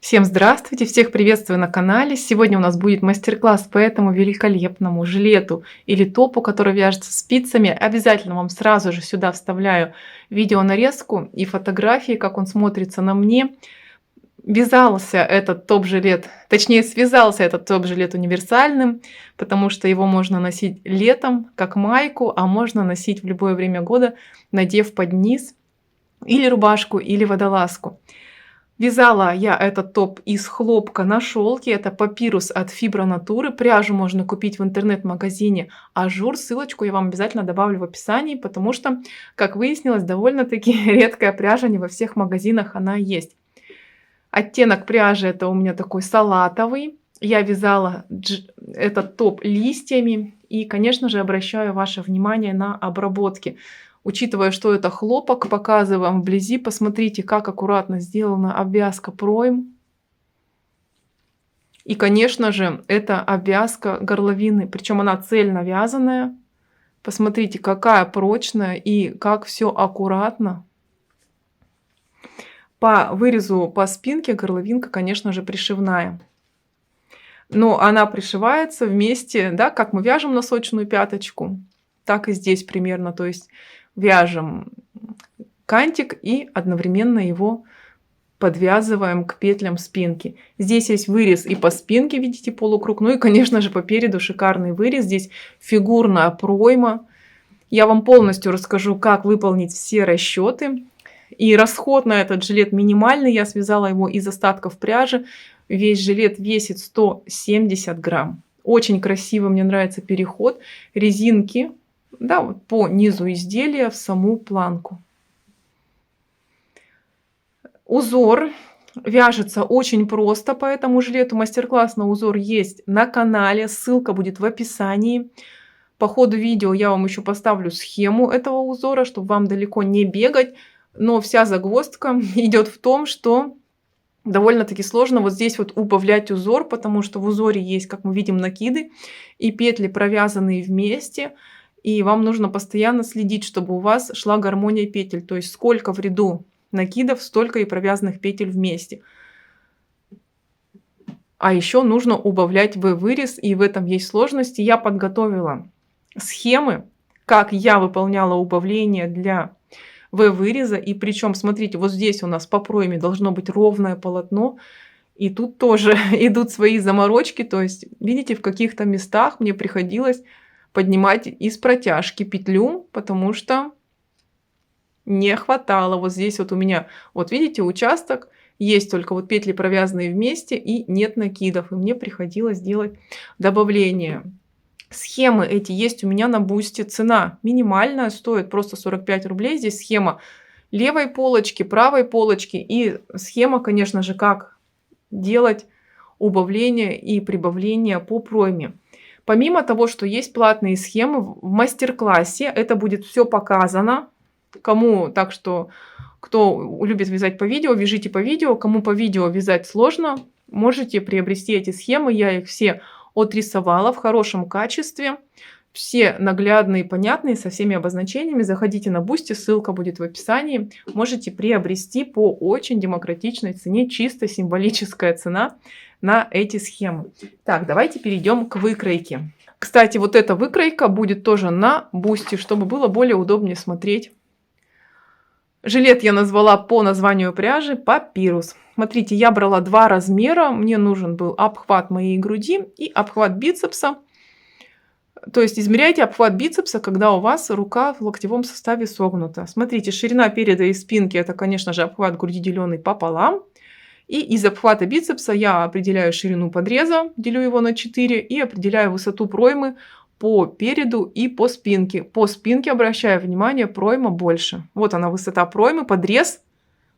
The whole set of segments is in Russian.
Всем здравствуйте, всех приветствую на канале. Сегодня у нас будет мастер-класс по этому великолепному жилету или топу, который вяжется спицами. Обязательно вам сразу же сюда вставляю видеонарезку и фотографии, как он смотрится на мне. Вязался этот топ-жилет, точнее связался этот топ-жилет универсальным, потому что его можно носить летом, как майку, а можно носить в любое время года, надев под низ или рубашку, или водолазку. Вязала я этот топ из хлопка на шелке. Это папирус от Fibra Natura. Пряжу можно купить в интернет-магазине Ажур. Ссылочку я вам обязательно добавлю в описании, потому что, как выяснилось, довольно-таки редкая пряжа, не во всех магазинах она есть. Оттенок пряжи это у меня такой салатовый. Я вязала этот топ листьями и, конечно же, обращаю ваше внимание на обработки. Учитывая, что это хлопок, показываю вам вблизи. Посмотрите, как аккуратно сделана обвязка пройм. И, конечно же, это обвязка горловины. Причем она цельно вязаная. Посмотрите, какая прочная и как все аккуратно. По вырезу, по спинке горловинка, конечно же, пришивная. Но она пришивается вместе, да, как мы вяжем носочную пяточку, так и здесь примерно. То есть вяжем кантик и одновременно его подвязываем к петлям спинки. Здесь есть вырез и по спинке, видите, полукруг. Ну и, конечно же, по переду шикарный вырез. Здесь фигурная пройма. Я вам полностью расскажу, как выполнить все расчеты. И расход на этот жилет минимальный. Я связала его из остатков пряжи. Весь жилет весит 170 грамм. Очень красиво, мне нравится переход. Резинки, да, вот по низу изделия в саму планку. Узор вяжется очень просто по этому жилету. Мастер-класс на узор есть на канале. Ссылка будет в описании. По ходу видео я вам еще поставлю схему этого узора, чтобы вам далеко не бегать. Но вся загвоздка идет в том, что довольно-таки сложно вот здесь вот убавлять узор, потому что в узоре есть, как мы видим, накиды и петли провязанные вместе. И вам нужно постоянно следить, чтобы у вас шла гармония петель. То есть сколько в ряду накидов, столько и провязанных петель вместе. А еще нужно убавлять вырез, и в этом есть сложности. Я подготовила схемы, как я выполняла убавление для выреза. И причем, смотрите, вот здесь у нас по пройме должно быть ровное полотно. И тут тоже идут свои заморочки. То есть, видите, в каких-то местах мне приходилось поднимать из протяжки петлю, потому что не хватало. Вот здесь вот у меня, вот видите, участок, есть только вот петли провязанные вместе и нет накидов. И мне приходилось делать добавление. Схемы эти есть у меня на Бусте. Цена минимальная, стоит просто 45 рублей. Здесь схема левой полочки, правой полочки. И схема, конечно же, как делать убавление и прибавление по пройме. Помимо того, что есть платные схемы, в мастер-классе это будет все показано. Кому, так что, кто любит вязать по видео, вяжите по видео. Кому по видео вязать сложно, можете приобрести эти схемы. Я их все отрисовала в хорошем качестве. Все наглядные, понятные, со всеми обозначениями. Заходите на Бусти, ссылка будет в описании. Можете приобрести по очень демократичной цене, чисто символическая цена на эти схемы. Так, давайте перейдем к выкройке. Кстати, вот эта выкройка будет тоже на Бусти, чтобы было более удобнее смотреть. Жилет я назвала по названию пряжи папирус. Смотрите, я брала два размера. Мне нужен был обхват моей груди и обхват бицепса. То есть измеряйте обхват бицепса, когда у вас рука в локтевом составе согнута. Смотрите, ширина переда и спинки это, конечно же, обхват груди, деленный пополам. И из обхвата бицепса я определяю ширину подреза, делю его на 4 и определяю высоту проймы по переду и по спинке. По спинке, обращаю внимание, пройма больше. Вот она, высота проймы, подрез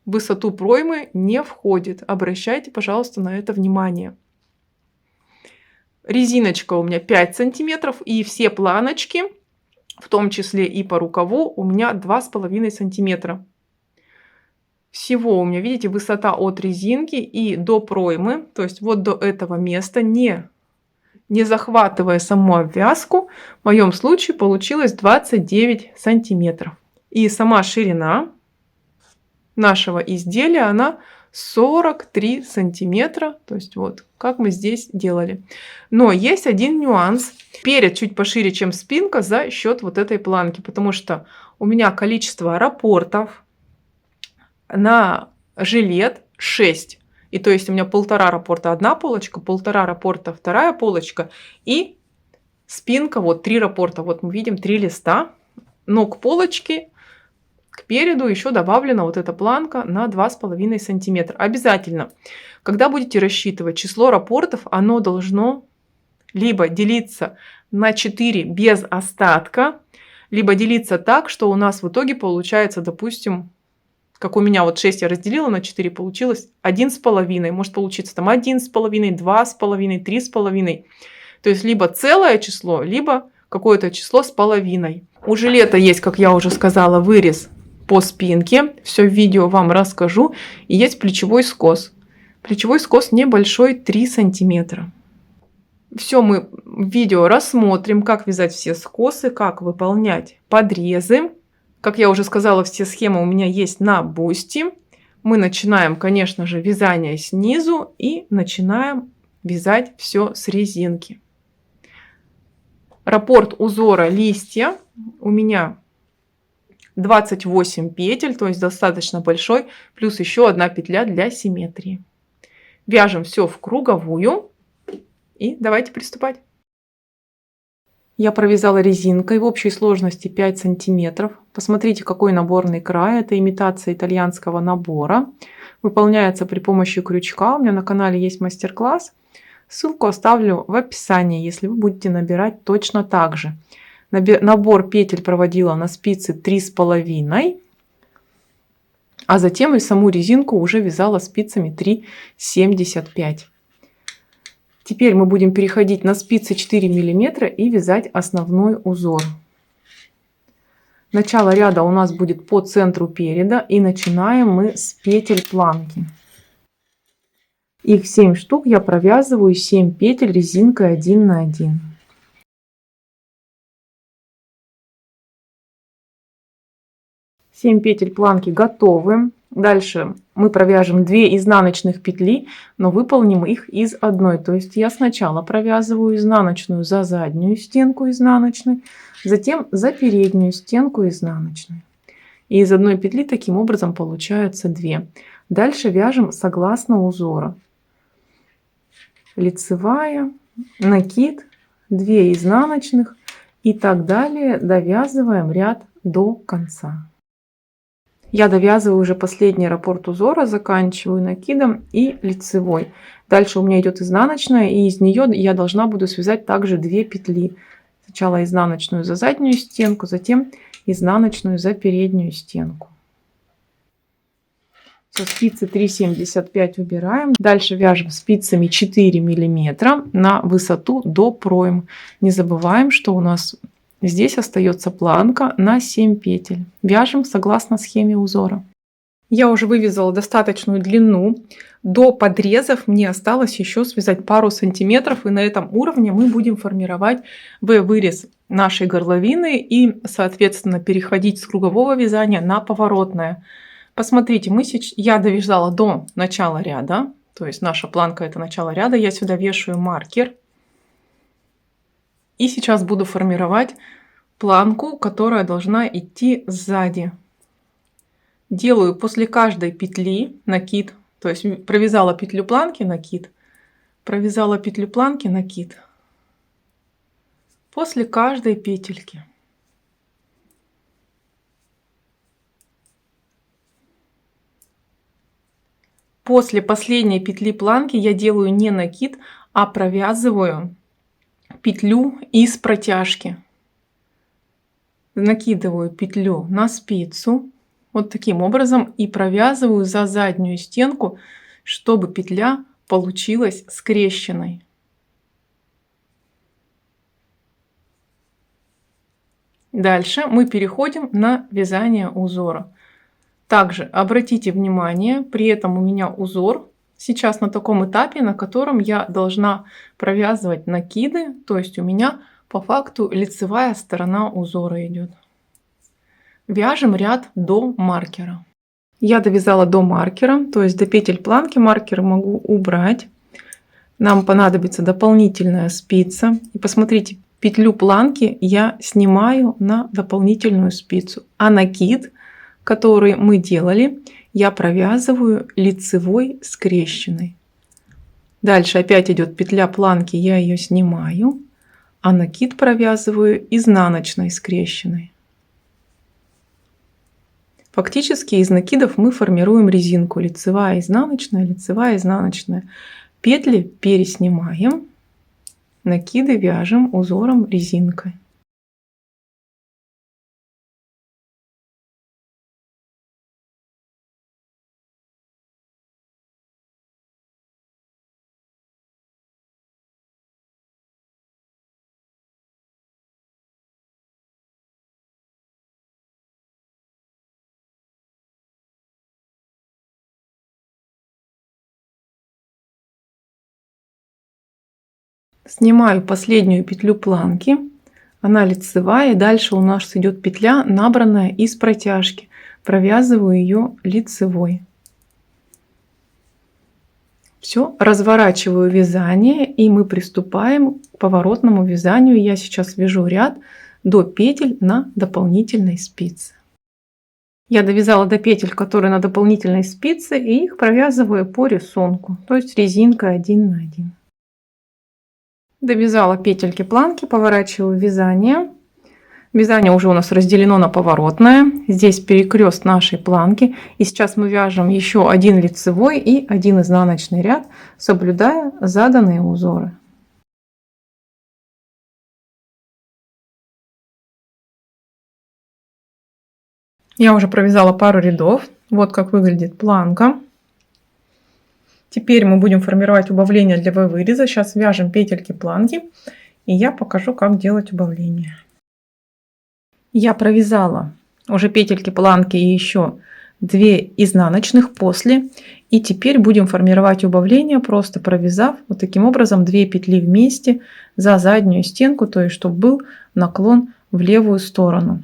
в высоту проймы не входит. Обращайте, пожалуйста, на это внимание. Резиночка у меня 5 сантиметров, и все планочки, в том числе и по рукаву, у меня 2,5 сантиметра. Всего у меня, видите, высота от резинки и до проймы, то есть вот до этого места, не захватывая саму обвязку, в моем случае получилось 29 сантиметров. И сама ширина нашего изделия, она 43 сантиметра. То есть вот, как мы здесь делали. Но есть один нюанс. Перед чуть пошире, чем спинка, за счет вот этой планки. Потому что у меня количество раппортов на жилет 6. И то есть у меня 1,5 раппорта одна полочка, 1,5 раппорта вторая полочка. И спинка, вот 3 раппорта. Вот мы видим 3 листа. Но к полочке, к переду еще добавлена вот эта планка на 2,5 сантиметра. Обязательно, когда будете рассчитывать число раппортов, оно должно либо делиться на 4 без остатка, либо делиться так, что у нас в итоге получается, допустим, как у меня вот 6 я разделила на 4, получилось 1,5. Может получиться там 1,5, 2,5, 3,5. То есть либо целое число, либо какое-то число с половиной. У жилета есть, как я уже сказала, вырез по спинке. Все в видео вам расскажу. И есть плечевой скос. Плечевой скос небольшой, 3 сантиметра. Все мы в видео рассмотрим, как вязать все скосы, как выполнять подрезы. Как я уже сказала, все схемы у меня есть на Бусти. Мы начинаем, конечно же, вязание снизу и начинаем вязать все с резинки. Раппорт узора листья у меня 28 петель, то есть достаточно большой, плюс еще одна петля для симметрии. Вяжем все в круговую и давайте приступать. Я провязала резинкой в общей сложности 5 сантиметров. Посмотрите, какой наборный край. Это имитация итальянского набора. Выполняется при помощи крючка. У меня на канале есть мастер-класс. Ссылку оставлю в описании, если вы будете набирать точно так же. Набор петель проводила на спице 3,5, а затем и саму резинку уже вязала спицами 3,75. Теперь мы будем переходить на спицы 4 мм и вязать основной узор. Начало ряда у нас будет по центру переда, и начинаем мы с петель планки. Их 7 штук, я провязываю 7 петель резинкой 1 на 1. Семь петель планки готовы. Дальше мы провяжем 2 изнаночных петли, но выполним их из одной. То есть я сначала провязываю изнаночную за заднюю стенку изнаночной, затем за переднюю стенку изнаночной. И из одной петли таким образом получается 2. Дальше вяжем согласно узора. Лицевая, накид, 2 изнаночных и так далее. Довязываем ряд до конца. Я довязываю уже последний раппорт узора, заканчиваю накидом и лицевой. Дальше у меня идет изнаночная, и из нее я должна буду связать также 2 петли. Сначала изнаночную за заднюю стенку, затем изнаночную за переднюю стенку. Со спицы 3,75 убираем. Дальше вяжем спицами 4 мм на высоту до проймы. Не забываем, что у нас здесь остается планка на 7 петель. Вяжем согласно схеме узора. Я уже вывязала достаточную длину. До подрезов мне осталось еще связать пару сантиметров. И на этом уровне мы будем формировать V-вырез нашей горловины и, соответственно, переходить с кругового вязания на поворотное. Посмотрите, я довязала до начала ряда. То есть наша планка — это начало ряда. Я сюда вешаю маркер. И сейчас буду формировать планку, которая должна идти сзади. Делаю после каждой петли накид. То есть провязала петлю планки, накид. Провязала петлю планки, накид. После каждой петельки. После последней петли планки я делаю не накид, а провязываю петлю из протяжки. Накидываю петлю на спицу вот таким образом и провязываю за заднюю стенку, чтобы петля получилась скрещенной. Дальше мы переходим на вязание узора. Также обратите внимание, при этом у меня узор сейчас на таком этапе, на котором я должна провязывать накиды, то есть у меня по факту лицевая сторона узора идет. Вяжем ряд до маркера. Я довязала до маркера, то есть до петель планки. Маркер могу убрать. Нам понадобится дополнительная спица. И посмотрите, петлю планки я снимаю на дополнительную спицу. А накид, который мы делали, я провязываю лицевой скрещенной. Дальше опять идет петля планки, я ее снимаю, а накид провязываю изнаночной скрещенной. Фактически из накидов мы формируем резинку лицевая, изнаночная. Петли переснимаем, накиды вяжем узором резинкой. Снимаю последнюю петлю планки, она лицевая, и дальше у нас идет петля, набранная из протяжки. Провязываю ее лицевой. Все, разворачиваю вязание, и мы приступаем к поворотному вязанию. Я сейчас вяжу ряд до петель на дополнительной спице. Я довязала до петель, которые на дополнительной спице, и их провязываю по рисунку, то есть резинка 1 на 1. Довязала петельки планки, поворачиваю вязание. Вязание уже у нас разделено на поворотное. Здесь перекрест нашей планки. И сейчас мы вяжем еще один лицевой и один изнаночный ряд, соблюдая заданные узоры. Я уже провязала пару рядов. Вот как выглядит планка. Теперь мы будем формировать убавление для V-выреза. Сейчас вяжем петельки планки, и я покажу, как делать убавление. Я провязала уже петельки планки и еще 2 изнаночных после. И теперь будем формировать убавление, просто провязав вот таким образом 2 петли вместе за заднюю стенку, то есть чтобы был наклон в левую сторону.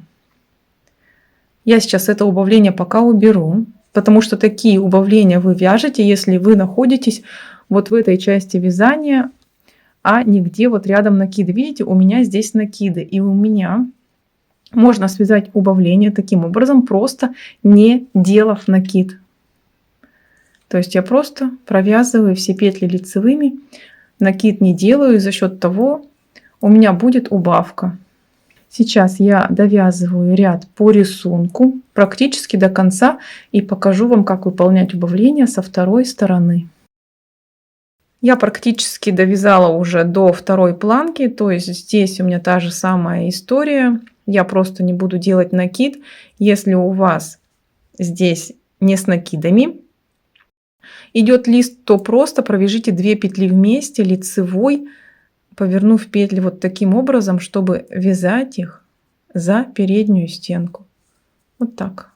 Я сейчас это убавление пока уберу, потому что такие убавления вы вяжете, если вы находитесь вот в этой части вязания, а нигде вот рядом накиды. Видите, у меня здесь накиды, и у меня можно связать убавление таким образом, просто не делав накид. То есть я просто провязываю все петли лицевыми, накид не делаю, и за счет того у меня будет убавка. Сейчас я довязываю ряд по рисунку практически до конца и покажу вам, как выполнять убавление со второй стороны. Я практически довязала уже до второй планки, то есть здесь у меня та же самая история. Я просто не буду делать накид. Если у вас здесь не с накидами идет лист, то просто провяжите 2 петли вместе лицевой, повернув петли вот таким образом, чтобы вязать их за переднюю стенку. Вот так.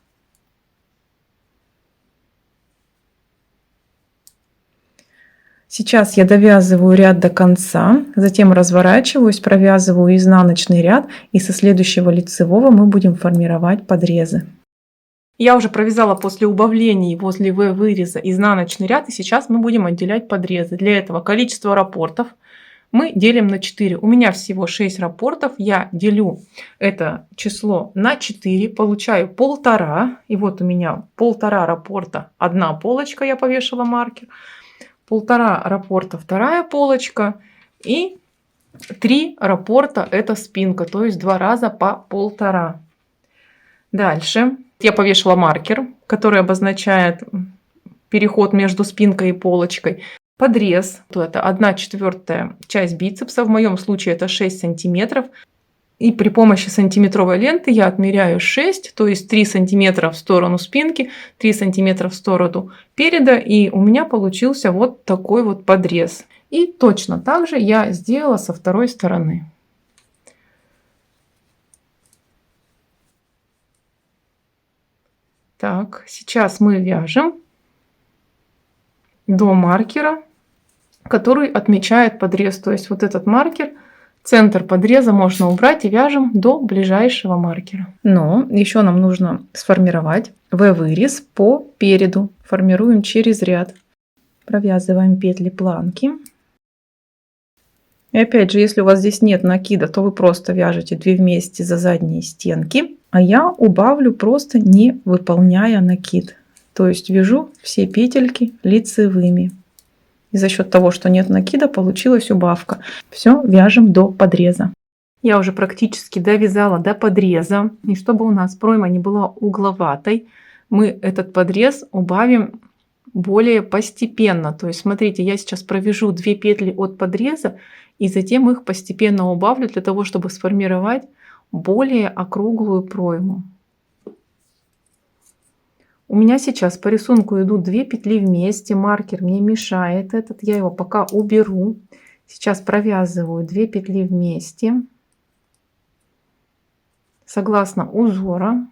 Сейчас я довязываю ряд до конца, затем разворачиваюсь, провязываю изнаночный ряд, и со следующего лицевого мы будем формировать подрезы. Я уже провязала после убавлений возле V-выреза изнаночный ряд, и сейчас мы будем отделять подрезы. Для этого количество раппортов мы делим на 4. У меня всего 6 раппортов. Я делю это число на 4, получаю 1,5. И вот у меня 1,5 раппорта, одна полочка, я повешала маркер. 1,5 раппорта, вторая полочка. И 3 раппорта это спинка, то есть 2 раза по 1,5. Дальше я повешала маркер, который обозначает переход между спинкой и полочкой. Подрез, то это 1/4 часть бицепса, в моем случае это 6 сантиметров. И при помощи сантиметровой ленты я отмеряю 6, то есть 3 сантиметра в сторону спинки, 3 сантиметра в сторону переда, и у меня получился вот такой вот подрез. И точно так же я сделала со второй стороны. Так, сейчас мы вяжем до маркера, который отмечает подрез. То есть вот этот маркер Центр подреза можно убрать и вяжем до ближайшего маркера. Но еще нам нужно сформировать V-вырез по переду. Формируем через ряд. Провязываем петли планки. И опять же, если у вас здесь нет накида, то вы просто вяжете 2 вместе за задние стенки. А я убавлю, просто не выполняя накид. То есть вяжу все петельки лицевыми. И за счет того, что нет накида, получилась убавка. Все, вяжем до подреза. Я уже практически довязала до подреза. И чтобы у нас пройма не была угловатой, мы этот подрез убавим более постепенно. То есть смотрите, я сейчас провяжу 2 петли от подреза и затем их постепенно убавлю для того, чтобы сформировать более округлую пройму. У меня сейчас по рисунку идут 2 петли вместе, маркер мне мешает этот, я его пока уберу. Сейчас провязываю 2 петли вместе согласно узора.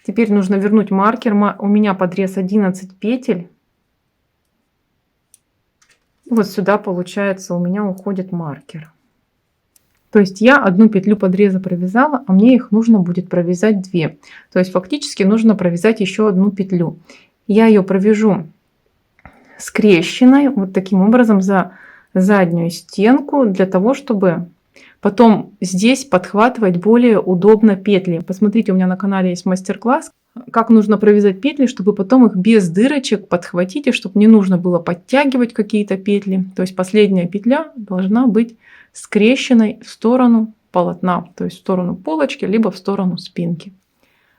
Теперь нужно вернуть маркер, у меня подрез 11 петель. Вот сюда получается у меня уходит маркер. То есть я одну петлю подреза провязала, а мне их нужно будет провязать 2. То есть фактически нужно провязать еще одну петлю. Я ее провяжу скрещенной вот таким образом за заднюю стенку, для того, чтобы потом здесь подхватывать более удобно петли. Посмотрите, у меня на канале есть мастер-класс, как нужно провязать петли, чтобы потом их без дырочек подхватить, и чтобы не нужно было подтягивать какие-то петли. То есть последняя петля должна быть скрещенной в сторону полотна, то есть в сторону полочки, либо в сторону спинки.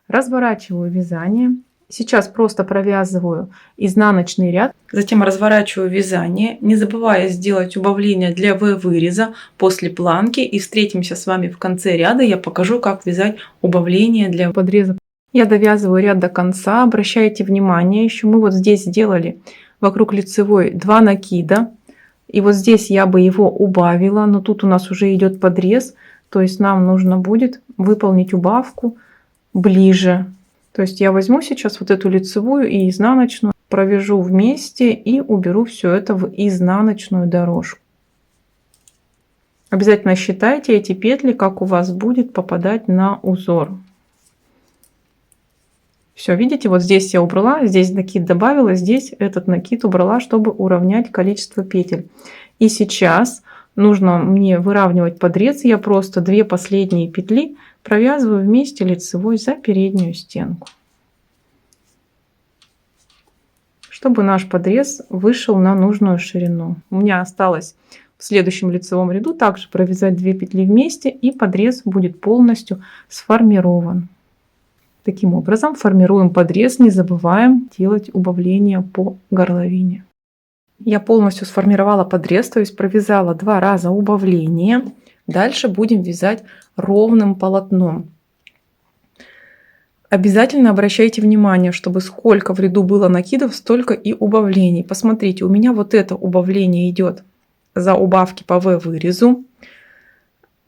Разворачиваю вязание. Сейчас просто провязываю изнаночный ряд, затем разворачиваю вязание, не забывая сделать убавление для V-выреза после планки. И встретимся с вами в конце ряда, я покажу, как вязать убавление для подреза. Я довязываю ряд до конца. Обращайте внимание, еще мы вот здесь сделали вокруг лицевой 2 накида. И вот здесь я бы его убавила, но тут у нас уже идет подрез, то есть нам нужно будет выполнить убавку ближе. То есть я возьму сейчас вот эту лицевую и изнаночную, провяжу вместе и уберу все это в изнаночную дорожку. Обязательно считайте эти петли, как у вас будет попадать на узор. Все, видите, вот здесь я убрала, здесь накид добавила, здесь этот накид убрала, чтобы уравнять количество петель. И сейчас нужно мне выравнивать подрез. Я просто 2 последние петли провязываю вместе лицевой за переднюю стенку, чтобы наш подрез вышел на нужную ширину. У меня осталось в следующем лицевом ряду также провязать 2 петли вместе, и подрез будет полностью сформирован. Таким образом формируем подрез, не забываем делать убавление по горловине. Я полностью сформировала подрез, то есть провязала 2 раза убавление. Дальше будем вязать ровным полотном. Обязательно обращайте внимание, чтобы сколько в ряду было накидов, столько и убавлений. Посмотрите, у меня вот это убавление идет за убавки по V-вырезу.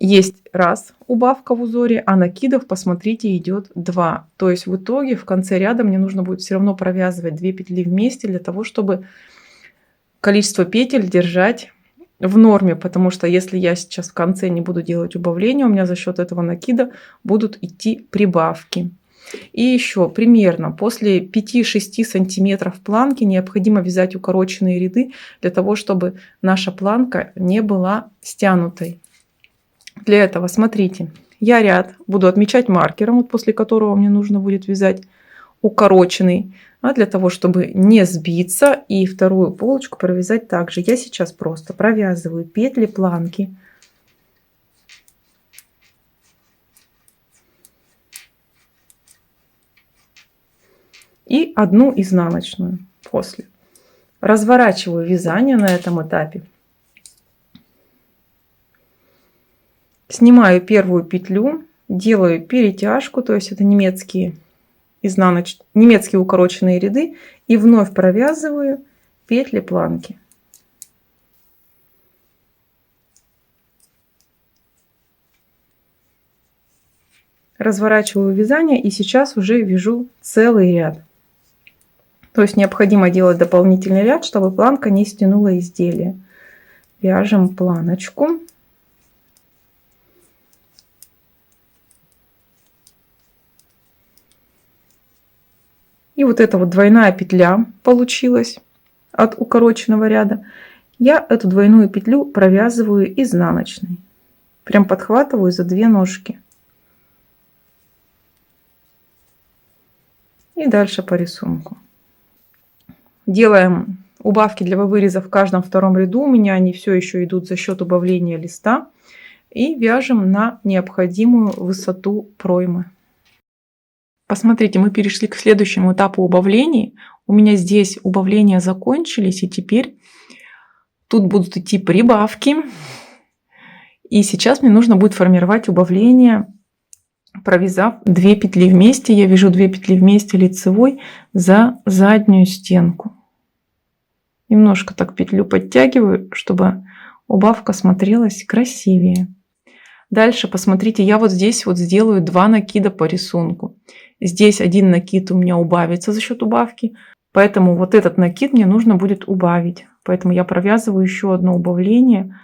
Есть раз убавка в узоре, а накидов, посмотрите, идет 2. То есть в итоге в конце ряда мне нужно будет все равно провязывать 2 петли вместе, для того, чтобы количество петель держать в норме. Потому что если я сейчас в конце не буду делать убавление, у меня за счет этого накида будут идти прибавки. И еще примерно после 5-6 сантиметров планки необходимо вязать укороченные ряды, для того, чтобы наша планка не была стянутой. Для этого, смотрите, я ряд буду отмечать маркером, вот после которого мне нужно будет вязать укороченный, для того, чтобы не сбиться, и вторую полочку провязать также. Я сейчас просто провязываю петли планки. И одну изнаночную после. Разворачиваю вязание на этом этапе. Снимаю первую петлю, делаю перетяжку, то есть это немецкие укороченные ряды, и вновь провязываю петли планки. Разворачиваю вязание и сейчас уже вяжу целый ряд. То есть необходимо делать дополнительный ряд, чтобы планка не стянула изделие. Вяжем планочку. И вот эта вот двойная петля получилась от укороченного ряда. Я эту двойную петлю провязываю изнаночной. Прям подхватываю за 2 ножки. И дальше по рисунку. Делаем убавки для выреза в каждом втором ряду. У меня они все еще идут за счет убавления листа. И вяжем на необходимую высоту проймы. Посмотрите, мы перешли к следующему этапу убавлений. У меня здесь убавления закончились, и теперь тут будут идти прибавки. И сейчас мне нужно будет формировать убавление, провязав 2 петли вместе. Я вяжу 2 петли вместе лицевой за заднюю стенку. Немножко так петлю подтягиваю, чтобы убавка смотрелась красивее. Дальше посмотрите, я вот здесь вот сделаю 2 накида по рисунку. Здесь один накид у меня убавится за счет убавки, поэтому вот этот накид мне нужно будет убавить. Поэтому я провязываю еще одно убавление.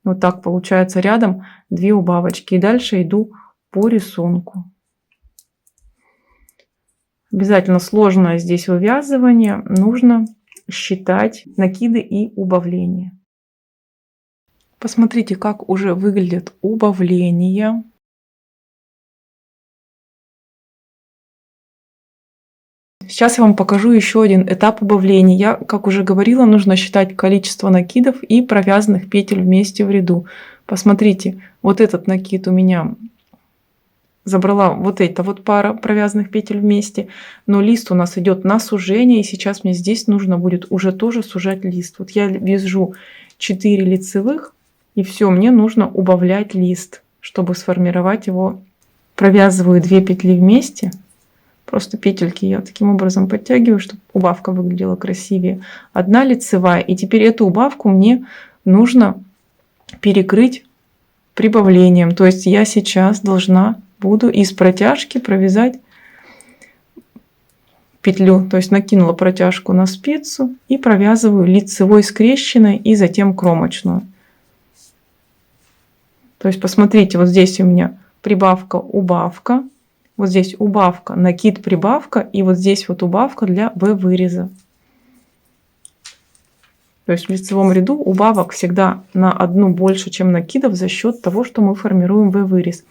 Вот так получается рядом 2 убавочки. И дальше иду по рисунку. Обязательно сложное здесь вывязывание. Нужно считать накиды и убавления. Посмотрите, как уже выглядят убавления. Сейчас я вам покажу еще один этап убавления. Я, как уже говорила, нужно считать количество накидов и провязанных петель вместе в ряду. Посмотрите, вот этот накид у меня забрала вот эта вот пара провязанных петель вместе, но лист у нас идет на сужение, и сейчас мне здесь нужно будет уже тоже сужать лист. Вот я вяжу 4 лицевых, и все, мне нужно убавлять лист, чтобы сформировать его. Провязываю 2 петли вместе. Просто петельки я таким образом подтягиваю, чтобы убавка выглядела красивее. 1 лицевая. И теперь эту убавку мне нужно перекрыть прибавлением. То есть я сейчас буду из протяжки провязать петлю. То есть накинула протяжку на спицу и провязываю лицевой скрещенной и затем кромочную. То есть посмотрите, вот здесь у меня прибавка, убавка. Вот здесь убавка, накид, прибавка. И вот здесь вот убавка для V-выреза. То есть в лицевом ряду убавок всегда на 1 больше, чем накидов за счет того, что мы формируем V-вырез.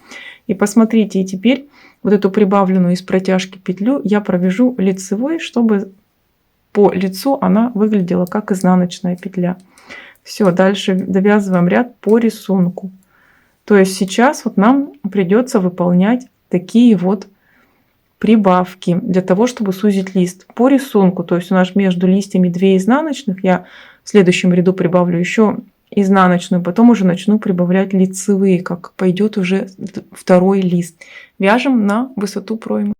И посмотрите, и теперь вот эту прибавленную из протяжки петлю я провяжу лицевой, чтобы по лицу она выглядела как изнаночная петля. Все, дальше довязываем ряд по рисунку. То есть сейчас вот нам придется выполнять такие вот прибавки для того, чтобы сузить лист по рисунку. То есть у нас между листьями 2 изнаночных. Я в следующем ряду прибавлю еще изнаночную, потом уже начну прибавлять лицевые, как пойдет уже 2-й лист. Вяжем на высоту проймы.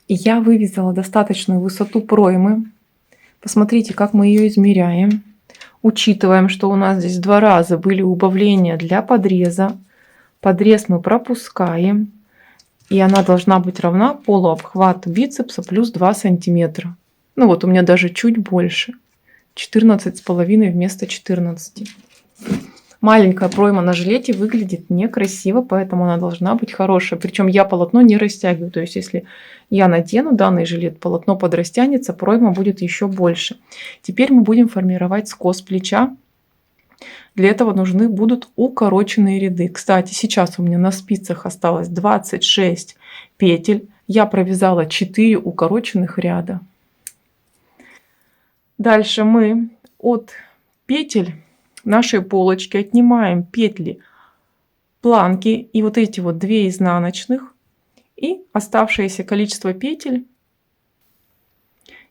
И я вывязала достаточную высоту проймы. Посмотрите, как мы ее измеряем. Учитываем, что у нас здесь 2 раза были убавления для подреза. Подрез мы пропускаем. И она должна быть равна полуобхвату бицепса плюс 2 сантиметра. Ну вот у меня даже чуть больше. 14,5 вместо 14. Маленькая пройма на жилете выглядит некрасиво, поэтому она должна быть хорошая. Причем я полотно не растягиваю. То есть если я надену данный жилет, полотно подрастянется, пройма будет еще больше. Теперь мы будем формировать скос плеча. Для этого нужны будут укороченные ряды. Кстати, сейчас у меня на спицах осталось 26 петель. Я провязала 4 укороченных ряда. Дальше мы от петель нашей полочки отнимаем петли планки и вот эти вот 2 изнаночных. И оставшееся количество петель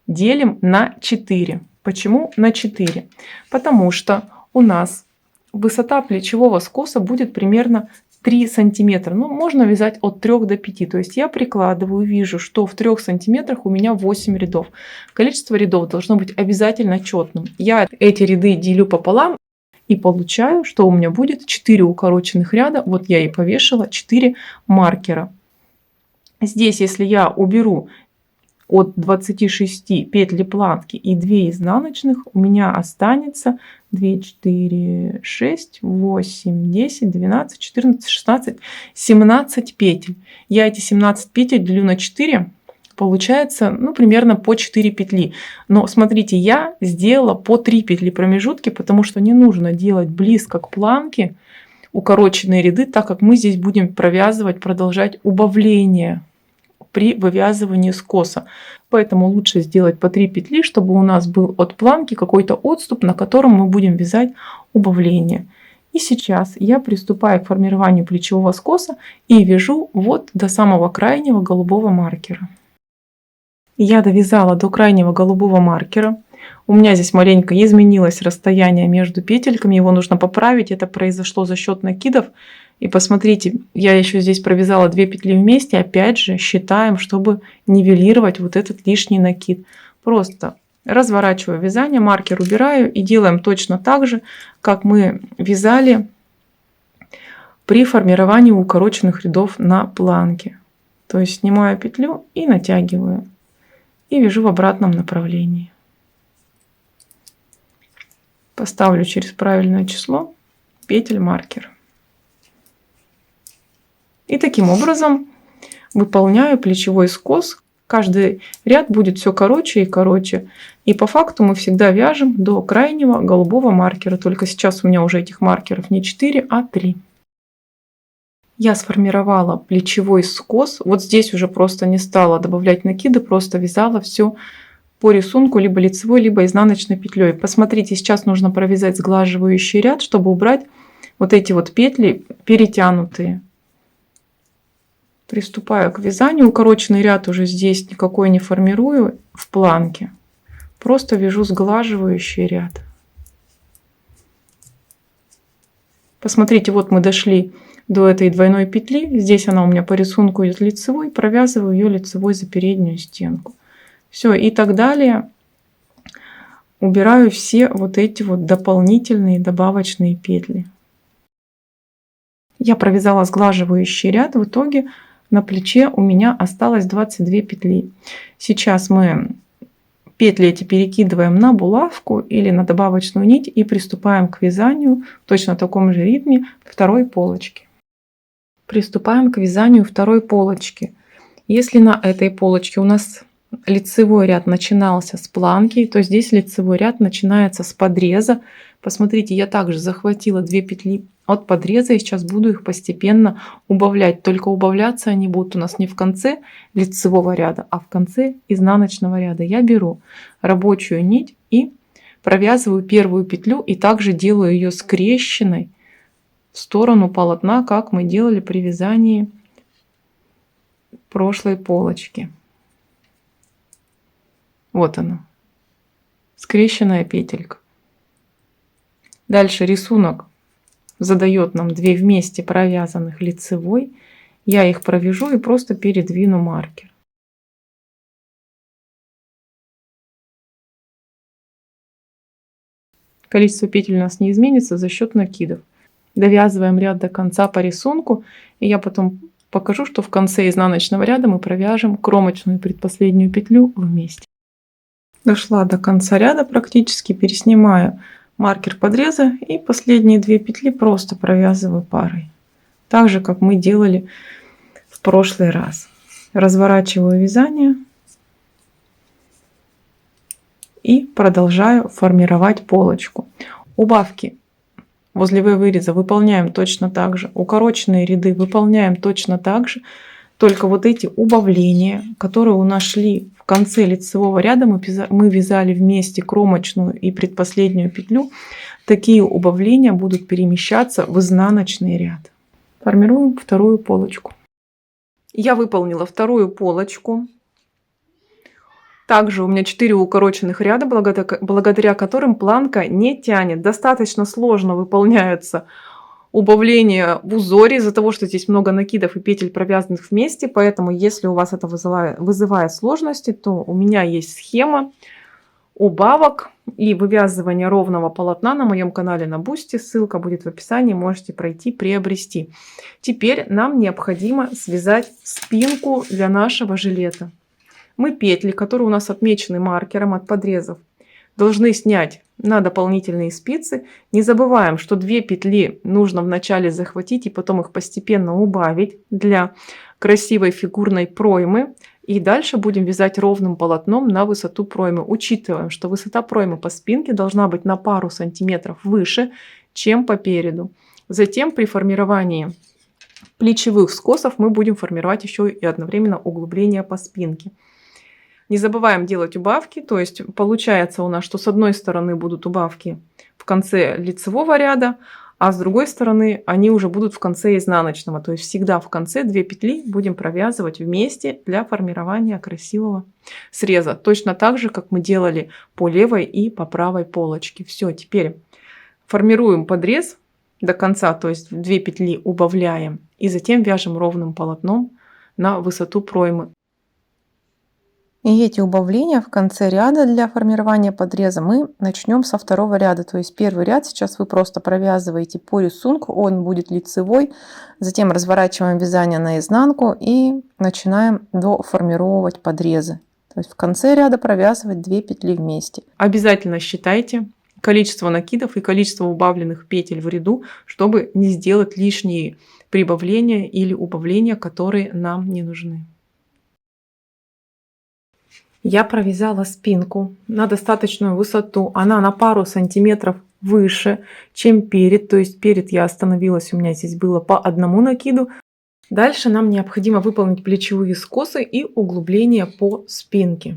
делим на 4. Почему на 4? Потому что у нас высота плечевого скоса будет примерно 3 сантиметра. Ну, можно вязать от 3 до 5. То есть я прикладываю, вижу, что в 3 сантиметрах у меня 8 рядов. Количество рядов должно быть обязательно четным. Я эти ряды делю пополам и получаю, что у меня будет 4 укороченных ряда. Вот я и повешала 4 маркера. Здесь, если я уберу от 26 петли планки и 2 изнаночных, у меня останется 2, 4, 6, 8, 10, 12, 14, 16, 17 петель. Я эти 17 петель делю на 4, получается, ну, примерно по 4 петли. Но смотрите, я сделала по 3 петли промежутки, потому что не нужно делать близко к планке укороченные ряды, так как мы здесь будем провязывать, продолжать убавление при вывязывании скоса. Поэтому лучше сделать по 3 петли, чтобы у нас был от планки какой-то отступ, на котором мы будем вязать убавление. И сейчас я приступаю к формированию плечевого скоса и вяжу вот до самого крайнего голубого маркера. Я довязала до крайнего голубого маркера. У меня здесь маленько изменилось расстояние между петельками, его нужно поправить. Это произошло за счет накидов. И посмотрите, я еще здесь провязала 2 петли вместе. Опять же считаем, чтобы нивелировать вот этот лишний накид. Просто разворачиваю вязание, маркер убираю и делаем точно так же, как мы вязали при формировании укороченных рядов на планке. То есть снимаю петлю и натягиваю. И вяжу в обратном направлении. Поставлю через правильное число петель маркер. И таким образом выполняю плечевой скос. Каждый ряд будет все короче и короче. И по факту мы всегда вяжем до крайнего голубого маркера. Только сейчас у меня уже этих маркеров не 4, а 3. Я сформировала плечевой скос. Вот здесь уже просто не стала добавлять накиды, просто вязала все по рисунку либо лицевой, либо изнаночной петлей. Посмотрите, сейчас нужно провязать сглаживающий ряд, чтобы убрать вот эти вот петли перетянутые. Приступаю к вязанию. Укороченный ряд уже здесь никакой не формирую в планке. Просто вяжу сглаживающий ряд. Посмотрите, вот мы дошли до этой двойной петли. Здесь она у меня по рисунку идет лицевой. Провязываю ее лицевой за переднюю стенку. Все, и так далее. Убираю все вот эти вот дополнительные добавочные петли. Я провязала сглаживающий ряд. В итоге на плече у меня осталось 22 петли. Сейчас мы петли эти перекидываем на булавку или на добавочную нить и приступаем к вязанию в точно таком же ритме второй полочки. Приступаем к вязанию второй полочки. Если на этой полочке у нас лицевой ряд начинался с планки, то здесь лицевой ряд начинается с подреза. Посмотрите, я также захватила 2 петли от подреза и сейчас буду их постепенно убавлять. Только убавляться они будут у нас не в конце лицевого ряда, а в конце изнаночного ряда. Я беру рабочую нить и провязываю первую петлю и также делаю ее скрещенной в сторону полотна, как мы делали при вязании прошлой полочки. Вот она, скрещенная петелька. Дальше рисунок задает нам 2 вместе провязанных лицевой. Я их провяжу и просто передвину маркер. Количество петель у нас не изменится за счет накидов. Довязываем ряд до конца по рисунку. И я потом покажу, что в конце изнаночного ряда мы провяжем кромочную предпоследнюю петлю вместе. Дошла до конца ряда практически, переснимаю маркер подреза и последние 2 петли просто провязываю парой. Так же, как мы делали в прошлый раз. Разворачиваю вязание и продолжаю формировать полочку. Убавки возле выреза выполняем точно так же. Укороченные ряды выполняем точно так же. Только вот эти убавления, которые у нас шли в конце лицевого ряда, мы вязали вместе кромочную и предпоследнюю петлю. Такие убавления будут перемещаться в изнаночный ряд. Формируем вторую полочку. Я выполнила вторую полочку. Также у меня 4 укороченных ряда, благодаря которым планка не тянет. Достаточно сложно выполняются убавление в узоре из-за того, что здесь много накидов и петель провязанных вместе. Поэтому, если у вас это вызывает сложности, то у меня есть схема убавок и вывязывания ровного полотна на моем канале на Бусти. Ссылка будет в описании, можете пройти, приобрести. Теперь нам необходимо связать спинку для нашего жилета. Мы петли, которые у нас отмечены маркером от подрезов, должны снять на дополнительные спицы. Не забываем, что 2 петли нужно вначале захватить и потом их постепенно убавить для красивой фигурной проймы. И дальше будем вязать ровным полотном на высоту проймы. Учитываем, что высота проймы по спинке должна быть на пару сантиметров выше, чем по переду. Затем при формировании плечевых скосов мы будем формировать еще и одновременно углубление по спинке. Не забываем делать убавки, то есть получается у нас, что с одной стороны будут убавки в конце лицевого ряда, а с другой стороны они уже будут в конце изнаночного. То есть всегда в конце 2 петли будем провязывать вместе для формирования красивого среза. Точно так же, как мы делали по левой и по правой полочке. Все, теперь формируем подрез до конца, то есть 2 петли убавляем и затем вяжем ровным полотном на высоту проймы. И эти убавления в конце ряда для формирования подреза мы начнем со второго ряда. То есть первый ряд сейчас вы просто провязываете по рисунку, он будет лицевой. Затем разворачиваем вязание наизнанку и начинаем доформировать подрезы. То есть в конце ряда провязывать 2 петли вместе. Обязательно считайте количество накидов и количество убавленных петель в ряду, чтобы не сделать лишние прибавления или убавления, которые нам не нужны. Я провязала спинку на достаточную высоту. Она на пару сантиметров выше, чем перед. То есть перед я остановилась, у меня здесь было по одному накиду. Дальше нам необходимо выполнить плечевые скосы и углубление по спинке.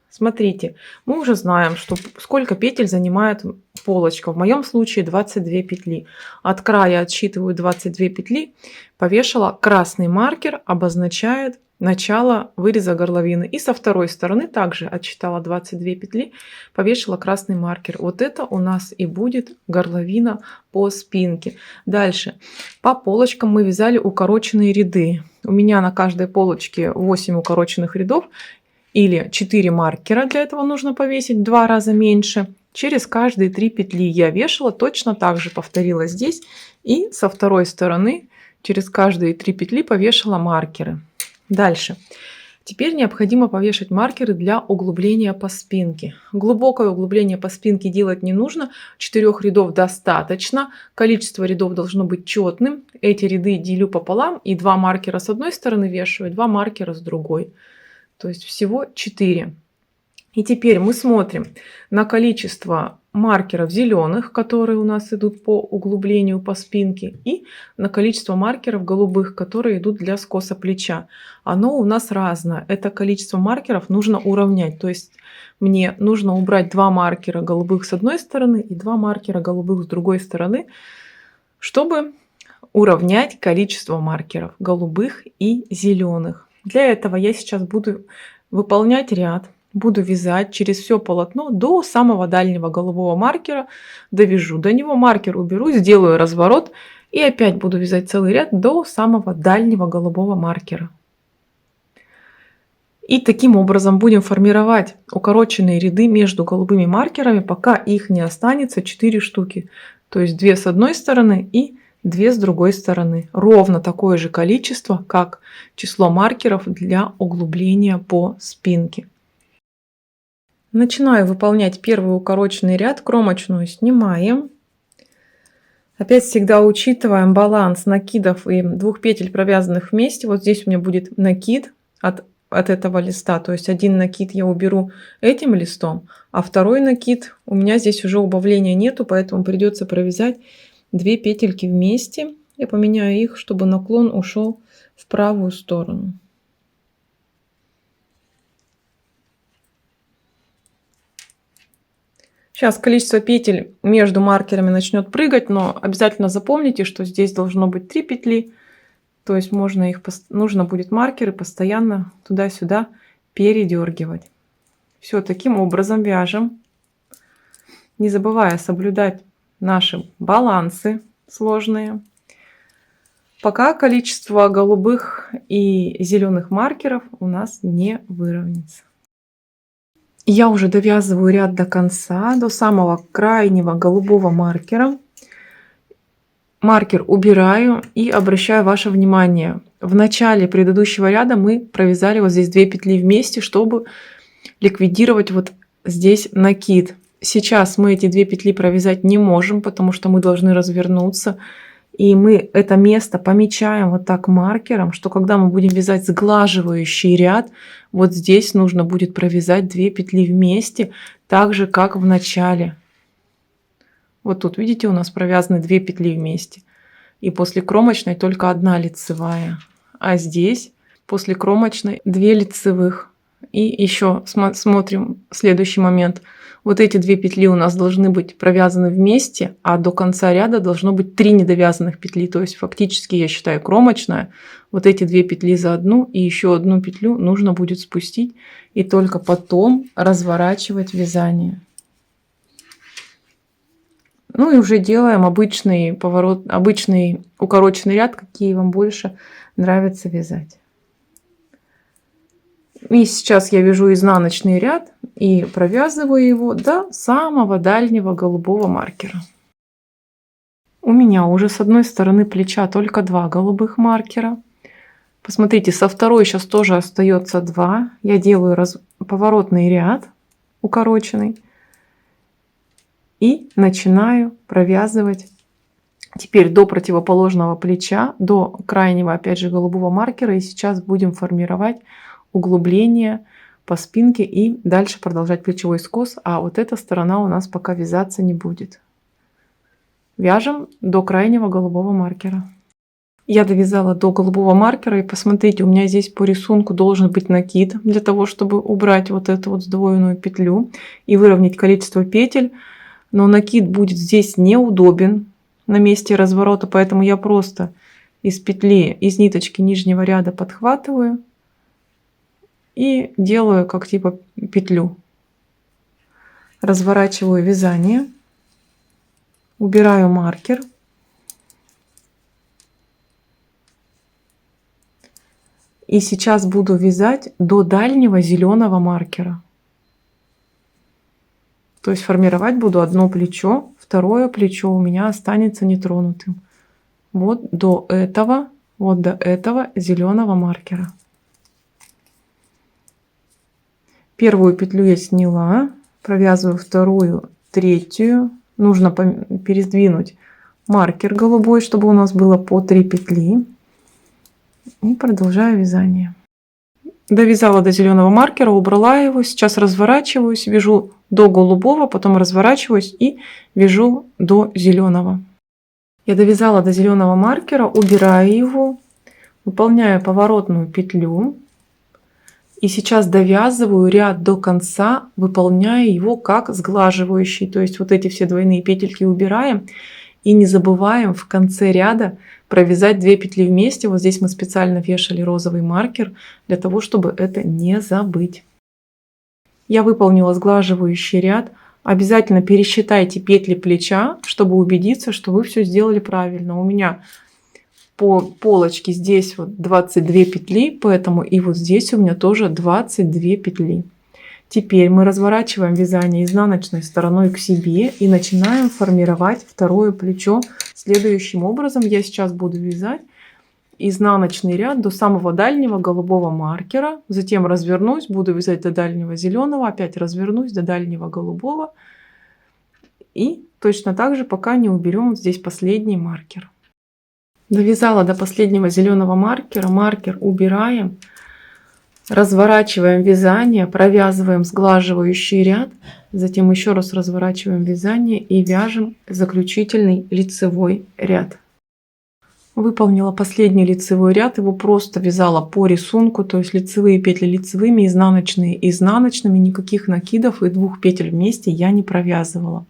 Смотрите, мы уже знаем, что сколько петель занимает полочка. В моем случае 22 петли. От края отсчитываю 22 петли. Повешала красный маркер, обозначает начало выреза горловины. И со второй стороны также отсчитала 22 петли, повешала красный маркер. Вот это у нас и будет горловина по спинке. Дальше по полочкам мы вязали укороченные ряды. У меня на каждой полочке 8 укороченных рядов или 4 маркера. Для этого нужно повесить в 2 раза меньше. Через каждые 3 петли я вешала, точно так же повторила здесь. И со второй стороны через каждые 3 петли повешала маркеры. Дальше. Теперь необходимо повешать маркеры для углубления по спинке. Глубокое углубление по спинке делать не нужно. 4 рядов достаточно. Количество рядов должно быть четным. Эти ряды делю пополам и 2 маркера с одной стороны вешаю, 2 маркера с другой. То есть всего 4. И теперь мы смотрим на количество маркеров зеленых, которые у нас идут по углублению по спинке, и на количество маркеров голубых, которые идут для скоса плеча. Оно у нас разное. Это количество маркеров нужно уравнять. То есть мне нужно убрать 2 маркера голубых с одной стороны и 2 маркера голубых с другой стороны, чтобы уравнять количество маркеров голубых и зеленых. Для этого я сейчас буду выполнять ряд. Буду вязать через все полотно до самого дальнего голубого маркера, довяжу до него, маркер уберу, сделаю разворот и опять буду вязать целый ряд до самого дальнего голубого маркера. И таким образом будем формировать укороченные ряды между голубыми маркерами, пока их не останется 4 штуки. То есть 2 с одной стороны и 2 с другой стороны. Ровно такое же количество, как число маркеров для углубления по спинке. Начинаю выполнять первый укороченный ряд, кромочную снимаем. Опять всегда учитываем баланс накидов и 2 петель, провязанных вместе. Вот здесь у меня будет накид от этого листа, то есть один накид я уберу этим листом, а второй накид у меня здесь уже убавления нету, поэтому придется провязать 2 петельки вместе. Я поменяю их, чтобы наклон ушел в правую сторону. Сейчас количество петель между маркерами начнет прыгать, но обязательно запомните, что здесь должно быть 3 петли. То есть нужно будет маркеры постоянно туда-сюда передергивать. Все, таким образом вяжем, не забывая соблюдать наши балансы сложные, пока количество голубых и зеленых маркеров у нас не выровняется. Я уже довязываю ряд до конца, до самого крайнего голубого маркера. Маркер убираю и обращаю ваше внимание. в начале предыдущего ряда мы провязали вот здесь 2 петли вместе, чтобы ликвидировать вот здесь накид. Сейчас мы эти 2 петли провязать не можем, потому что мы должны развернуться. И мы это место помечаем вот так маркером, что когда мы будем вязать сглаживающий ряд, вот здесь нужно будет провязать 2 петли вместе, так же как в начале. Вот тут, видите, у нас провязаны 2 петли вместе. И после кромочной только 1 лицевая. А здесь после кромочной 2 лицевых. И еще смотрим следующий момент. Вот эти 2 петли у нас должны быть провязаны вместе, а до конца ряда должно быть 3 недовязанных петли. То есть фактически я считаю кромочная. Вот эти 2 петли за одну и еще 1 петлю нужно будет спустить. И только потом разворачивать вязание. Ну и уже делаем обычный поворот, обычный укороченный ряд, какие вам больше нравится вязать. И сейчас я вяжу изнаночный ряд и провязываю его до самого дальнего голубого маркера. У меня уже с одной стороны плеча только 2 голубых маркера. Посмотрите, со второй сейчас тоже остается 2. Я делаю поворотный ряд укороченный. И начинаю провязывать теперь до противоположного плеча, до крайнего опять же голубого маркера. И сейчас будем формировать углубление по спинке и дальше продолжать плечевой скос. А вот эта сторона у нас пока вязаться не будет. Вяжем до крайнего голубого маркера. Я довязала до голубого маркера, и посмотрите, у меня здесь по рисунку должен быть накид для того, чтобы убрать вот эту вот сдвоенную петлю и выровнять количество петель. Но накид будет здесь неудобен на месте разворота, поэтому я просто из петли, из ниточки нижнего ряда подхватываю и делаю как типа петлю. Разворачиваю вязание, убираю маркер. И сейчас буду вязать до дальнего зеленого маркера. То есть формировать буду одно плечо, второе плечо у меня останется нетронутым. Вот до этого зеленого маркера. Первую петлю я сняла, провязываю вторую, третью. Нужно передвинуть маркер голубой, чтобы у нас было по 3 петли. И продолжаю вязание. Довязала до зеленого маркера, убрала его. Сейчас разворачиваюсь, вяжу до голубого, потом разворачиваюсь и вяжу до зеленого. Я довязала до зеленого маркера, убираю его, выполняю поворотную петлю. И сейчас довязываю ряд до конца, выполняя его как сглаживающий. То есть вот эти все двойные петельки убираем. И не забываем в конце ряда провязать 2 петли вместе. Вот здесь мы специально вешали розовый маркер для того, чтобы это не забыть. Я выполнила сглаживающий ряд. Обязательно пересчитайте петли плеча, чтобы убедиться, что вы все сделали правильно. У меня по полочке здесь вот 22 петли, поэтому и вот здесь у меня тоже 22 петли. Теперь мы разворачиваем вязание изнаночной стороной к себе и начинаем формировать второе плечо следующим образом. Я сейчас буду вязать изнаночный ряд до самого дальнего голубого маркера, затем развернусь, буду вязать до дальнего зеленого, опять развернусь до дальнего голубого и точно так же, пока не уберем вот здесь последний маркер. Довязала до последнего зеленого маркера, маркер убираем. Разворачиваем вязание, провязываем сглаживающий ряд, затем еще раз разворачиваем вязание и вяжем заключительный лицевой ряд. Выполнила последний лицевой ряд, его просто вязала по рисунку, то есть лицевые петли лицевыми, изнаночные изнаночными, никаких накидов и 2 петель вместе я не провязывала.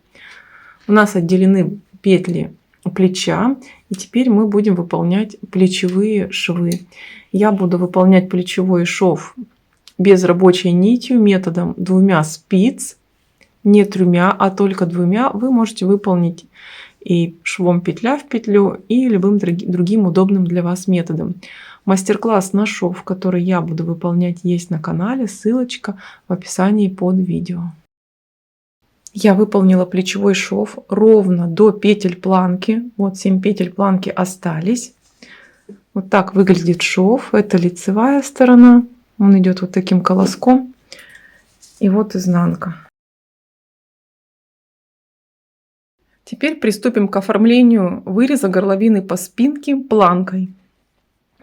У нас отделены петли плеча, и теперь мы будем выполнять плечевые швы. Я буду выполнять плечевой шов без рабочей нитью методом 2 спиц, не 3, а только 2. Вы можете выполнить и швом петля в петлю, и любым другим удобным для вас методом. Мастер-класс на шов, который я буду выполнять, есть на канале, ссылочка в описании под видео. Я выполнила плечевой шов ровно до петель планки. Вот 7 петель планки остались. Вот так выглядит шов. Это лицевая сторона. Он идет вот таким колоском. И вот изнанка. Теперь приступим к оформлению выреза горловины по спинке планкой.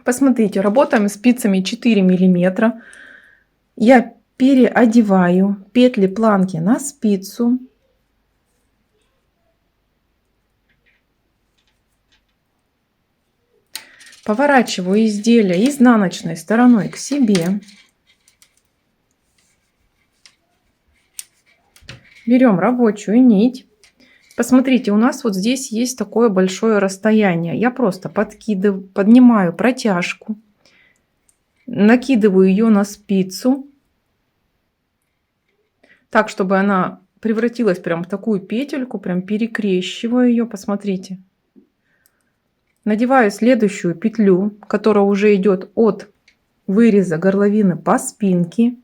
Посмотрите, работаем спицами 4 мм. Я переодеваю петли планки на спицу. Поворачиваю изделие изнаночной стороной к себе. Берем рабочую нить. Посмотрите, у нас вот здесь есть такое большое расстояние. Я просто поднимаю протяжку, накидываю ее на спицу, так, чтобы она превратилась прям в такую петельку, прям перекрещиваю ее, посмотрите. Надеваю следующую петлю, которая уже идет от выреза горловины по спинке.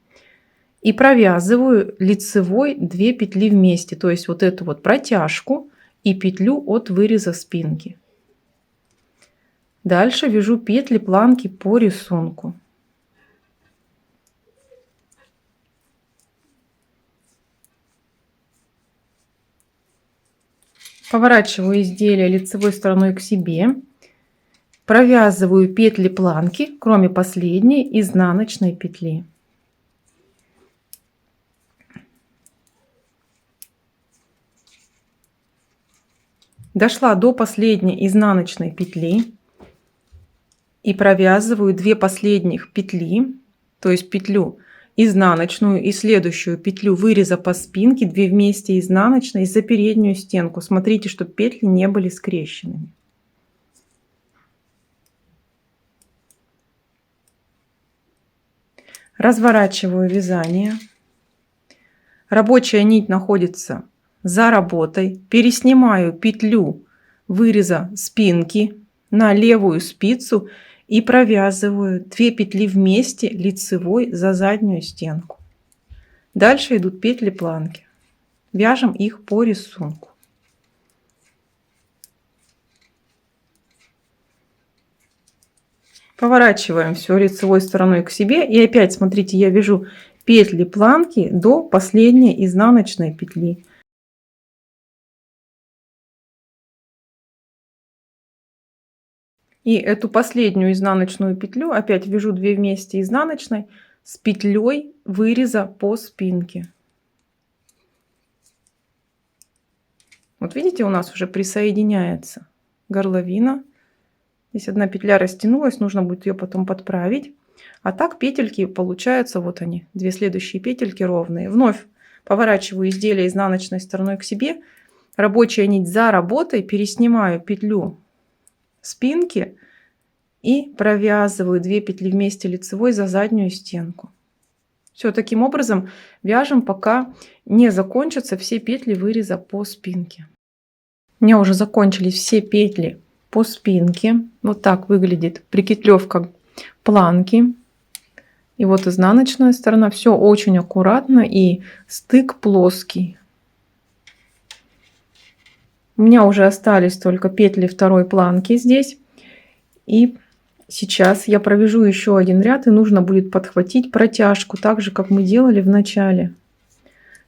И провязываю лицевой 2 петли вместе, то есть вот эту вот протяжку и петлю от выреза спинки. Дальше вяжу петли планки по рисунку. Поворачиваю изделие лицевой стороной к себе. Провязываю петли планки, кроме последней изнаночной петли. Дошла до последней изнаночной петли и провязываю 2 последних петли, то есть петлю изнаночную и следующую петлю выреза по спинке, 2 вместе изнаночной за переднюю стенку. Смотрите, чтобы петли не были скрещенными. Разворачиваю вязание. Рабочая нить находится за работой. Переснимаю петлю выреза спинки на левую спицу и провязываю 2 петли вместе лицевой за заднюю стенку. Дальше идут петли планки. Вяжем их по рисунку. Поворачиваем все лицевой стороной к себе. И опять, смотрите, я вяжу петли планки до последней изнаночной петли. И эту последнюю изнаночную петлю опять вяжу 2 вместе изнаночной с петлей выреза по спинке. Вот видите, у нас уже присоединяется горловина. Здесь одна петля растянулась, нужно будет ее потом подправить. А так петельки получаются, вот они, 2 следующие петельки ровные. Вновь поворачиваю изделие изнаночной стороной к себе. Рабочая нить за работой, переснимаю петлю спинки и провязываю 2 петли вместе лицевой за заднюю стенку. Все, таким образом вяжем, пока не закончатся все петли выреза по спинке. У меня уже закончились все петли по спинке. Вот так выглядит прикитлевка планки. И вот изнаночная сторона. Все очень аккуратно и стык плоский. У меня уже остались только петли второй планки здесь. И сейчас я провяжу еще один ряд, и нужно будет подхватить протяжку, так же как мы делали в начале.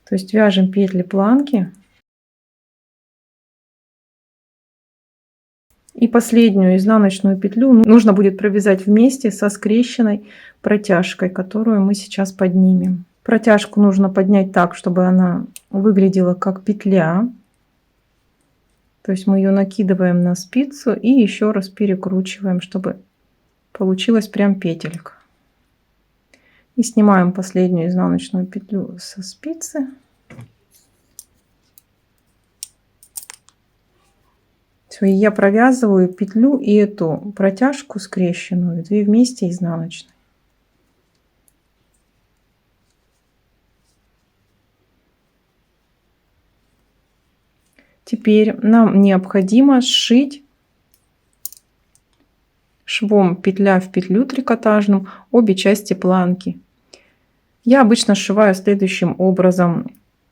То есть вяжем петли планки. И последнюю изнаночную петлю нужно будет провязать вместе со скрещенной протяжкой, которую мы сейчас поднимем. Протяжку нужно поднять так, чтобы она выглядела как петля. То есть мы ее накидываем на спицу и еще раз перекручиваем, чтобы получилась прям петелька. И снимаем последнюю изнаночную петлю со спицы. Все, и я провязываю петлю и эту протяжку скрещенную 2 вместе изнаночной. Теперь нам необходимо сшить швом петля в петлю трикотажным обе части планки. Я обычно сшиваю следующим образом.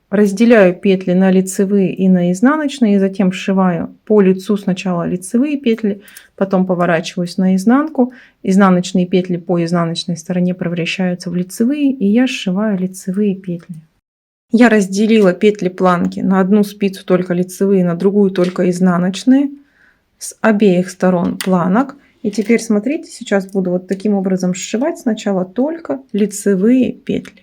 разделяю петли на лицевые и на изнаночные, и затем сшиваю по лицу сначала лицевые петли, потом поворачиваюсь наизнанку, изнаночные петли по изнаночной стороне превращаются в лицевые, и я сшиваю лицевые петли. Я разделила петли планки на одну спицу только лицевые, на другую только изнаночные с обеих сторон планок. И теперь смотрите, сейчас буду вот таким образом сшивать сначала только лицевые петли.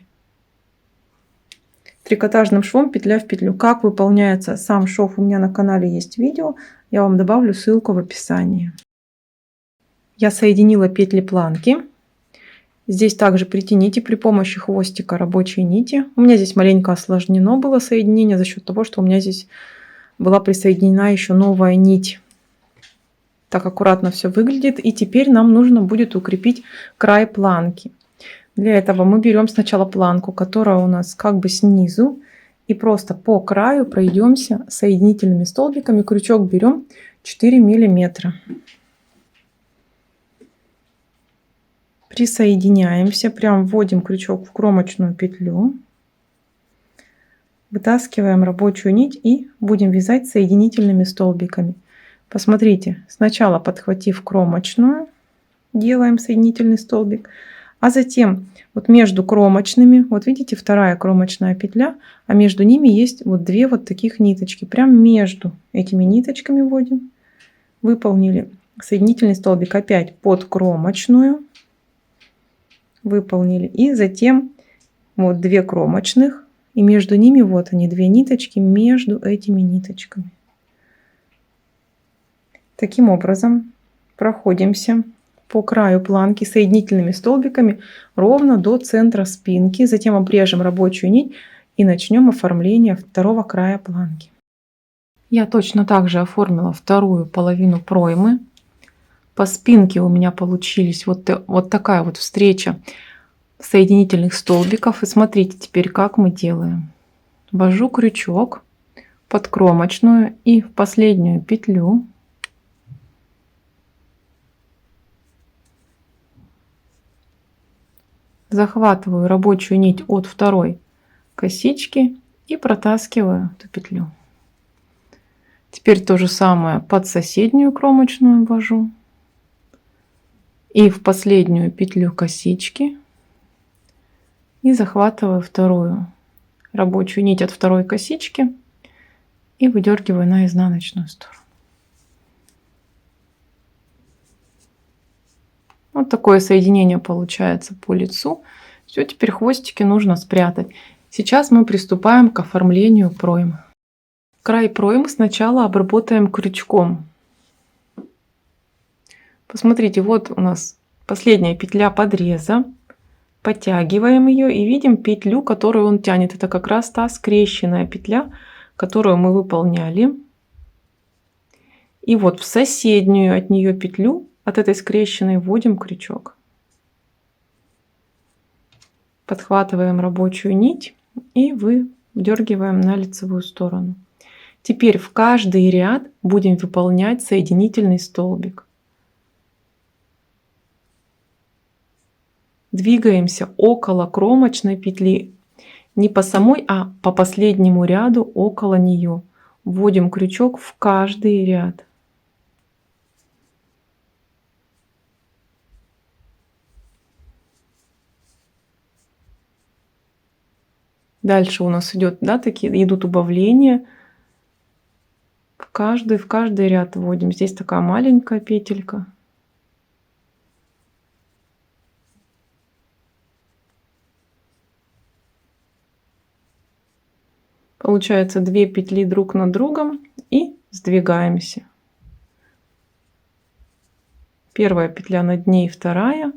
Трикотажным швом петля в петлю. Как выполняется сам шов, у меня на канале есть видео, я вам добавлю ссылку в описании. Я соединила петли планки. Здесь также притяните при помощи хвостика рабочей нити. У меня здесь маленько осложнено было соединение за счет того, что у меня здесь была присоединена еще новая нить. Так аккуратно все выглядит. И теперь нам нужно будет укрепить край планки. Для этого мы берем сначала планку, которая у нас как бы снизу, и просто по краю пройдемся соединительными столбиками. Крючок берем 4 миллиметра. Присоединяемся, прям вводим крючок в кромочную петлю, вытаскиваем рабочую нить и будем вязать соединительными столбиками. Посмотрите, сначала подхватив кромочную, делаем соединительный столбик, а затем вот между кромочными, вот видите, вторая кромочная петля, а между ними есть вот две вот таких ниточки. Прям между этими ниточками вводим, выполнили соединительный столбик опять под кромочную, выполнили, и затем вот 2 кромочных, и между ними вот они, 2 ниточки между этими ниточками. Таким образом проходимся по краю планки соединительными столбиками ровно до центра спинки, затем обрежем рабочую нить и начнем оформление второго края планки. Я точно так же оформила вторую половину проймы. По спинке у меня получились вот такая вот встреча соединительных столбиков. И смотрите теперь, как мы делаем. Ввожу крючок под кромочную и в последнюю петлю захватываю рабочую нить от второй косички и протаскиваю эту петлю. Теперь то же самое под соседнюю кромочную ввожу. И в последнюю петлю косички. И захватываю вторую рабочую нить от второй косички. И выдергиваю на изнаночную сторону. Вот такое соединение получается по лицу. Все, теперь хвостики нужно спрятать. Сейчас мы приступаем к оформлению проймы. Край проймы сначала обработаем крючком. Посмотрите, вот у нас последняя петля подреза. Подтягиваем ее и видим петлю, которую он тянет. Это как раз та скрещенная петля, которую мы выполняли. И вот в соседнюю от нее петлю, от этой скрещенной, вводим крючок. Подхватываем рабочую нить и выдергиваем на лицевую сторону. Теперь в каждый ряд будем выполнять соединительный столбик. Двигаемся около кромочной петли. Не по самой, а по последнему ряду около нее. Вводим крючок в каждый ряд. Дальше у нас идет, такие идут убавления. В каждый ряд вводим. Здесь такая маленькая петелька. Получается 2 петли друг над другом и сдвигаемся. Первая петля над ней, вторая.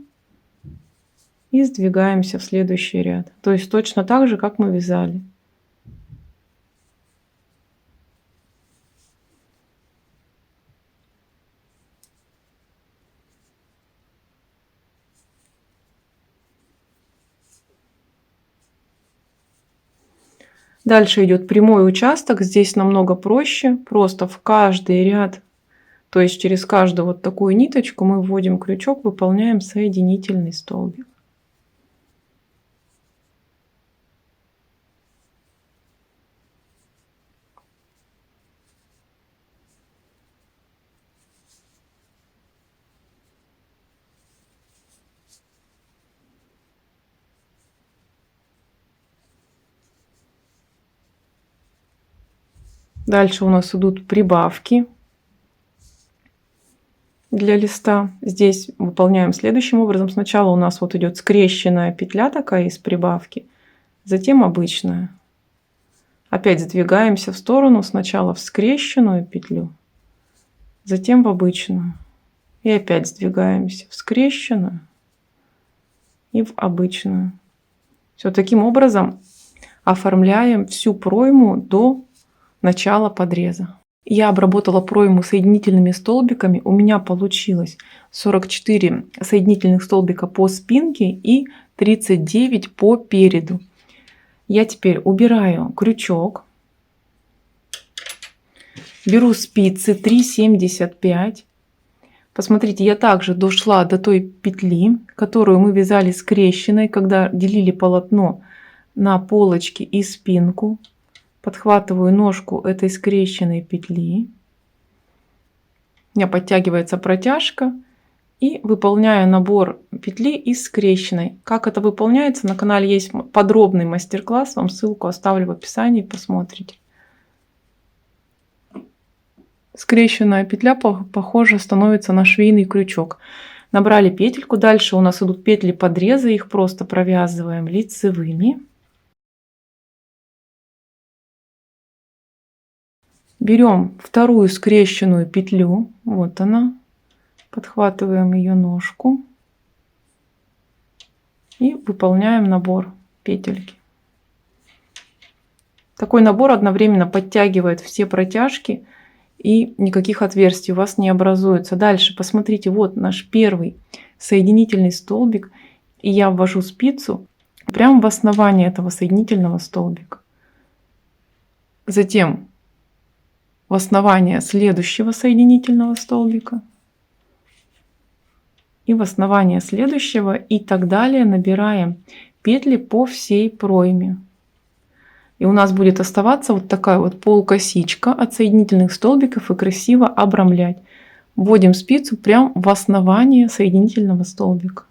И сдвигаемся в следующий ряд. То есть точно так же, как мы вязали. Дальше идет прямой участок. Здесь намного проще. Просто в каждый ряд, то есть через каждую вот такую ниточку мы вводим крючок, выполняем соединительный столбик. Дальше у нас идут прибавки для листа. Здесь выполняем следующим образом. Сначала у нас вот идет скрещенная петля такая из прибавки, затем обычная. Опять сдвигаемся в сторону, сначала в скрещенную петлю, затем в обычную. И опять сдвигаемся в скрещенную и в обычную. Все таким образом оформляем всю пройму до начала подреза. Я обработала пройму соединительными столбиками. У меня получилось 44 соединительных столбика по спинке и 39 по переду. Я теперь убираю крючок, беру спицы 3,75. Посмотрите, я также дошла до той петли, которую мы вязали скрещенной, когда делили полотно на полочки и спинку. Подхватываю ножку этой скрещенной петли. У меня подтягивается протяжка. И выполняю набор петли из скрещенной. Как это выполняется, на канале есть подробный мастер-класс. Вам ссылку оставлю в описании, посмотрите. Скрещенная петля похоже становится на швейный крючок. Набрали петельку. Дальше у нас идут петли подреза. Их просто провязываем лицевыми. Берем вторую скрещенную петлю. Вот она. Подхватываем ее ножку и выполняем набор петельки. Такой набор одновременно подтягивает все протяжки и никаких отверстий у вас не образуется. Дальше посмотрите, вот наш первый соединительный столбик, и я ввожу спицу прямо в основание этого соединительного столбика. Затем в основание следующего соединительного столбика. И в основание следующего, и так далее набираем петли по всей пройме. И у нас будет оставаться вот такая вот полукосичка от соединительных столбиков и красиво обрамлять. Вводим спицу прямо в основание соединительного столбика.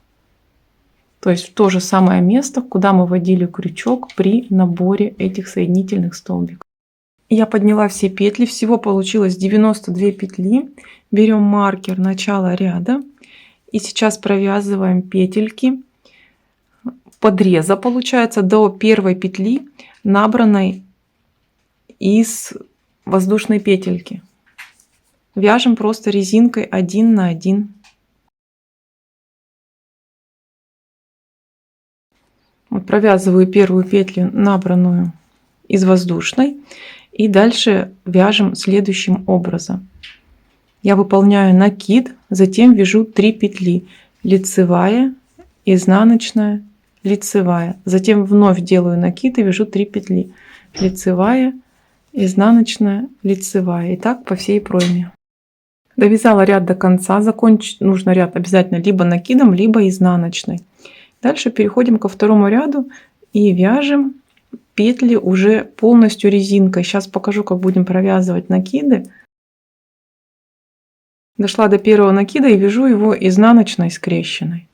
То есть в то же самое место, куда мы вводили крючок при наборе этих соединительных столбиков. Я подняла все петли, всего получилось 92 петли. Берем маркер начала ряда. И сейчас провязываем петельки подреза, получается, до первой петли, набранной из воздушной петельки. Вяжем просто резинкой 1 на 1. Вот провязываю первую петлю, набранную из воздушной, и дальше вяжем следующим образом. Я выполняю накид, затем вяжу 3 петли. Лицевая, изнаночная, лицевая. Затем вновь делаю накид и вяжу 3 петли. Лицевая, изнаночная, лицевая. И так по всей пройме. Довязала ряд до конца. Закончить нужно ряд обязательно либо накидом, либо изнаночной. Дальше переходим ко второму ряду и вяжем петли уже полностью резинкой. Сейчас покажу, как будем провязывать накиды. Дошла до первого накида и вяжу его изнаночной скрещенной.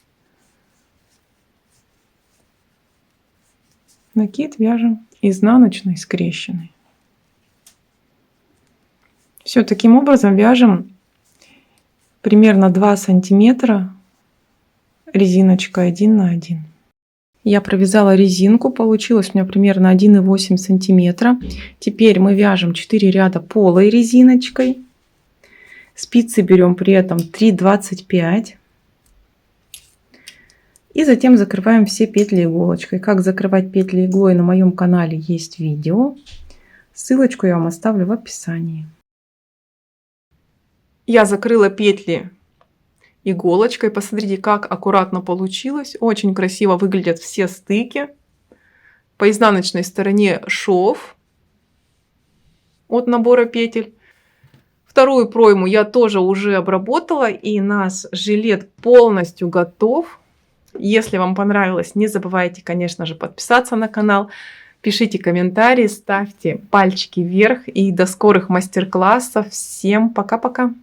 Накид вяжем изнаночной скрещенной. Все таким образом вяжем примерно 2 сантиметра резиночкой 1 на 1. Я провязала резинку, получилось у меня примерно 1,8 сантиметра. Теперь мы вяжем 4 ряда полой резиночкой. Спицы берем при этом 3,25. И затем закрываем все петли иголочкой. Как закрывать петли иглой, на моем канале есть видео. Ссылочку я вам оставлю в описании. Я закрыла петли иголочкой. Посмотрите, как аккуратно получилось. Очень красиво выглядят все стыки. По изнаночной стороне шов от набора петель. Вторую пройму я тоже уже обработала, и наш жилет полностью готов. Если вам понравилось, не забывайте, конечно же, подписаться на канал. Пишите комментарии, ставьте пальчики вверх, и до скорых мастер-классов. Всем пока-пока!